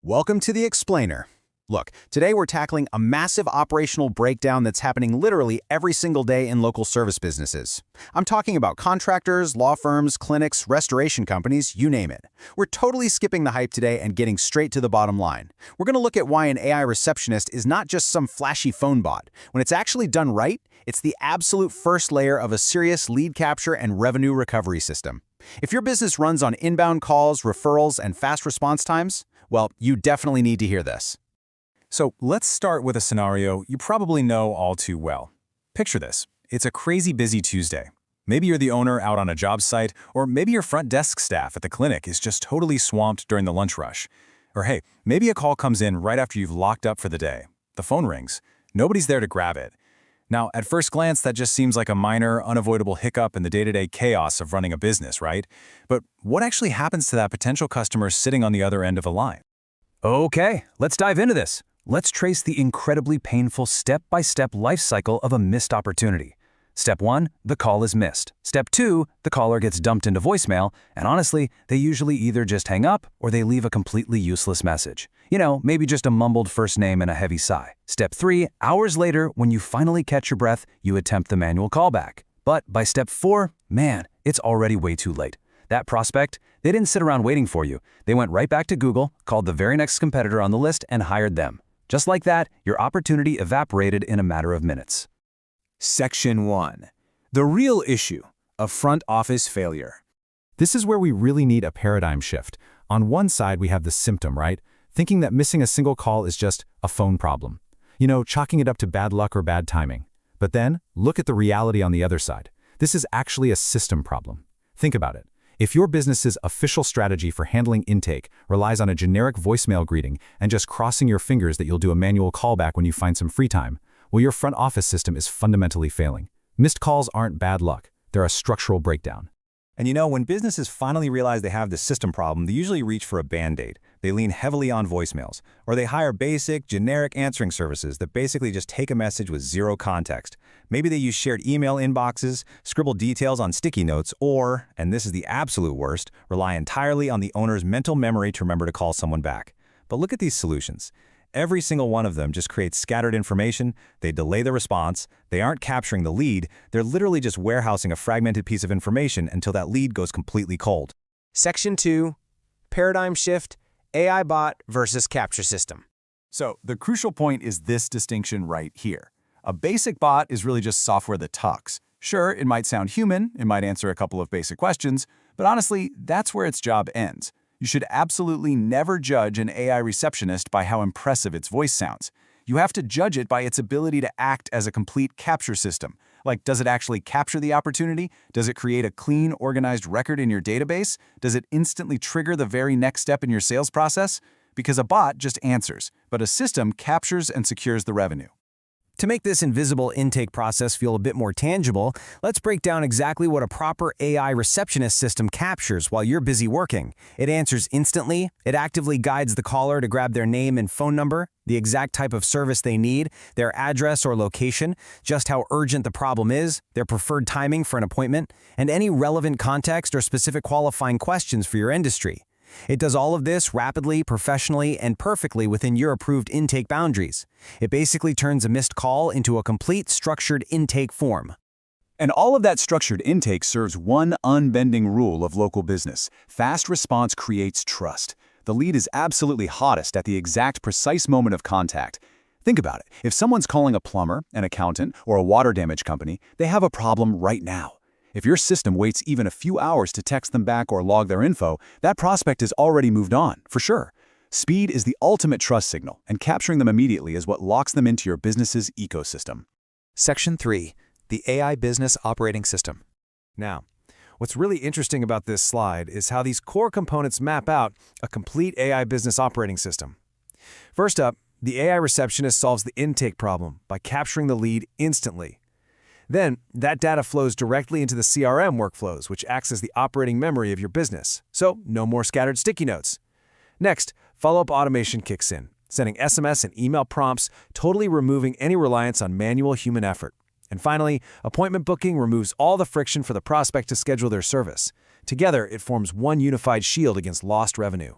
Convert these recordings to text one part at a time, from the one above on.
Welcome to the Explainer. Look, today we're tackling a massive operational breakdown that's happening literally every single day in local service businesses. I'm talking about contractors, law firms, clinics, restoration companies, you name it. We're totally skipping the hype today and getting straight to the bottom line. We're going to look at why an AI receptionist is not just some flashy phone bot. When it's actually done right, it's the absolute first layer of a serious lead capture and revenue recovery system. If your business runs on inbound calls, referrals, and fast response times, well, you definitely need to hear this. So let's start with a scenario you probably know all too well. Picture this. It's a crazy busy Tuesday. Maybe you're the owner out on a job site, or maybe your front desk staff at the clinic is just totally swamped during the lunch rush. Or hey, maybe a call comes in right after you've locked up for the day. The phone rings. Nobody's there to grab it. Now, at first glance, that just seems like a minor, unavoidable hiccup in the day-to-day chaos of running a business, right? But what actually happens to that potential customer sitting on the other end of the line? Okay, let's dive into this. Let's trace the incredibly painful step-by-step life cycle of a missed opportunity. Step 1, the call is missed. Step 2, the caller gets dumped into voicemail, and honestly, they usually either just hang up or they leave a completely useless message. You know, maybe just a mumbled first name and a heavy sigh. Step 3, hours later, when you finally catch your breath, you attempt the manual callback. But by step 4, man, it's already way too late. That prospect, they didn't sit around waiting for you. They went right back to Google, called the very next competitor on the list, and hired them. Just like that, your opportunity evaporated in a matter of minutes. Section 1. The real issue of front office failure. This is where we really need a paradigm shift. On one side, we have the symptom, right? Thinking that missing a single call is just a phone problem. You know, chalking it up to bad luck or bad timing. But then, look at the reality on the other side. This is actually a system problem. Think about it. If your business's official strategy for handling intake relies on a generic voicemail greeting and just crossing your fingers that you'll do a manual callback when you find some free time, well, your front office system is fundamentally failing. Missed calls aren't bad luck. They're a structural breakdown. And you know, when businesses finally realize they have this system problem, they usually reach for a band-aid. They lean heavily on voicemails, or they hire basic, generic answering services that basically just take a message with zero context. Maybe they use shared email inboxes, scribble details on sticky notes, or, and this is the absolute worst, rely entirely on the owner's mental memory to remember to call someone back. But look at these solutions. Every single one of them just creates scattered information, they delay the response, they aren't capturing the lead, they're literally just warehousing a fragmented piece of information until that lead goes completely cold. Section 2. Paradigm shift, AI bot versus capture system. So the crucial point is this distinction right here. A basic bot is really just software that talks. Sure, it might sound human, it might answer a couple of basic questions, but honestly, that's where its job ends. You should absolutely never judge an AI receptionist by how impressive its voice sounds. You have to judge it by its ability to act as a complete capture system. Like, does it actually capture the opportunity? Does it create a clean, organized record in your database? Does it instantly trigger the very next step in your sales process? Because a bot just answers, but a system captures and secures the revenue. To make this invisible intake process feel a bit more tangible, let's break down exactly what a proper AI receptionist system captures while you're busy working. It answers instantly, it actively guides the caller to grab their name and phone number, the exact type of service they need, their address or location, just how urgent the problem is, their preferred timing for an appointment, and any relevant context or specific qualifying questions for your industry. It does all of this rapidly, professionally, and perfectly within your approved intake boundaries. It basically turns a missed call into a complete structured intake form. And all of that structured intake serves one unbending rule of local business. Fast response creates trust. The lead is absolutely hottest at the exact precise moment of contact. Think about it. If someone's calling a plumber, an accountant, or a water damage company, they have a problem right now. If your system waits even a few hours to text them back or log their info, that prospect has already moved on, for sure. Speed is the ultimate trust signal, and capturing them immediately is what locks them into your business's ecosystem. Section 3. The AI Business Operating System. Now, what's really interesting about this slide is how these core components map out a complete AI business operating system. First up, the AI receptionist solves the intake problem by capturing the lead instantly. Then, that data flows directly into the CRM workflows, which acts as the operating memory of your business. So, no more scattered sticky notes. Next, follow-up automation kicks in, sending SMS and email prompts, totally removing any reliance on manual human effort. And finally, appointment booking removes all the friction for the prospect to schedule their service. Together, it forms one unified shield against lost revenue.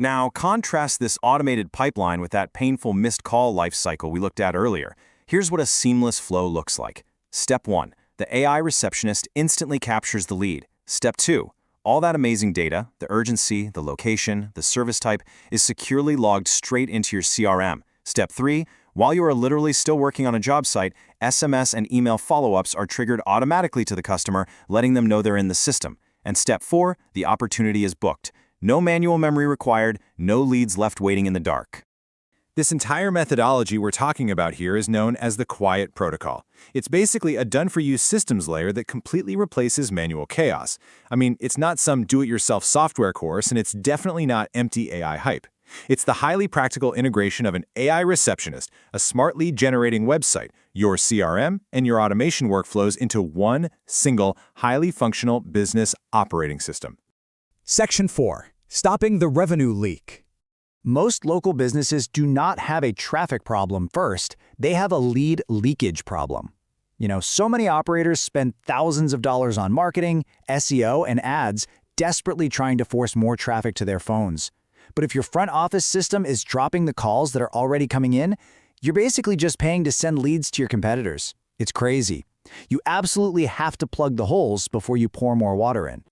Now, contrast this automated pipeline with that painful missed call life cycle we looked at earlier. Here's what a seamless flow looks like. Step 1. The AI receptionist instantly captures the lead. Step 2. All that amazing data, the urgency, the location, the service type, is securely logged straight into your CRM. Step 3. While you are literally still working on a job site, SMS and email follow-ups are triggered automatically to the customer, letting them know they're in the system. And Step 4. The opportunity is booked. No manual memory required, no leads left waiting in the dark. This entire methodology we're talking about here is known as the Quiet Protocol. It's basically a done-for-you systems layer that completely replaces manual chaos. I mean, it's not some do-it-yourself software course, and it's definitely not empty AI hype. It's the highly practical integration of an AI receptionist, a smart lead-generating website, your CRM, and your automation workflows into one single, highly functional business operating system. Section 4. Stopping the revenue leak. Most local businesses do not have a traffic problem first, they have a lead leakage problem. So many operators spend thousands of dollars on marketing, SEO, and ads, desperately trying to force more traffic to their phones. But if your front office system is dropping the calls that are already coming in, you're basically just paying to send leads to your competitors. It's crazy. You absolutely have to plug the holes before you pour more water in.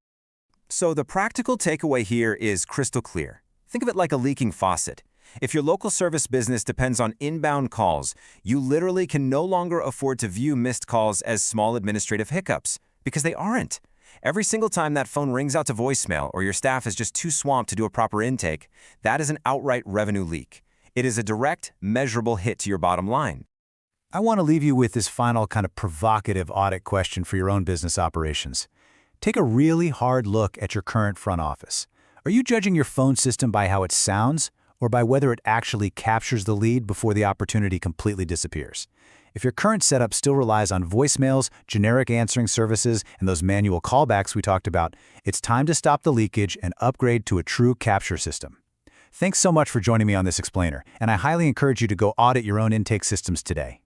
So the practical takeaway here is crystal clear. Think of it like a leaking faucet. If your local service business depends on inbound calls, you literally can no longer afford to view missed calls as small administrative hiccups, because they aren't. Every single time that phone rings out to voicemail or your staff is just too swamped to do a proper intake, that is an outright revenue leak. It is a direct, measurable hit to your bottom line. I want to leave you with this final kind of provocative audit question for your own business operations. Take a really hard look at your current front office. Are you judging your phone system by how it sounds, or by whether it actually captures the lead before the opportunity completely disappears? If your current setup still relies on voicemails, generic answering services, and those manual callbacks we talked about, it's time to stop the leakage and upgrade to a true capture system. Thanks so much for joining me on this explainer, and I highly encourage you to go audit your own intake systems today.